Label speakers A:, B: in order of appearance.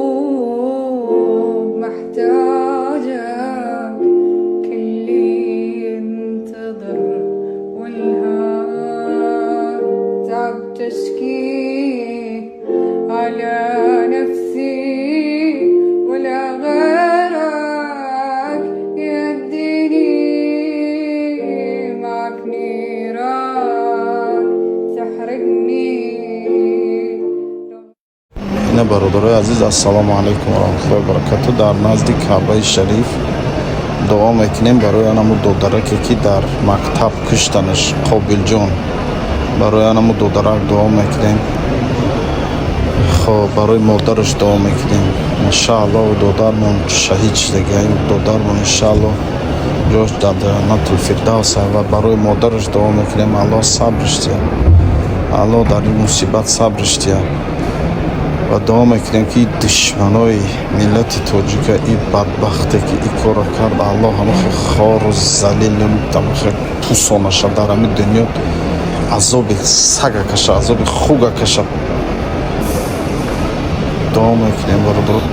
A: تذوب محتاجة كل ينتظر والهار تعب تشكي على نفسي ولا غيرك يديني معك نيران تحرقني.
B: برادرای عزیز السلام علیکم و رحمت الله و برکاته. در نزدیک کعبه شریف دعا میکنیم برای آنمو دودرکی که در مکتب کشتنش، قابل جان. برای آنمو دودرک دعا میکنیم. خب برای مادرش دعا میکنیم انشاءالله و دودرمون شهید شدگی دودرمون انشاءالله جاش در جنت الفردوس و برای مادرش دعا میکنیم الله صبرش دید، الله در این مصیبت صبرش دید و دعا میکنیم که دشمنای ملت تاجیک این بدبخته که این کار کرد الله همه خار و ذلیل تمام پوسانش در همین دنیا عذاب سگ کشه، عذاب خوگ کشه. دعا میکنیم برادر.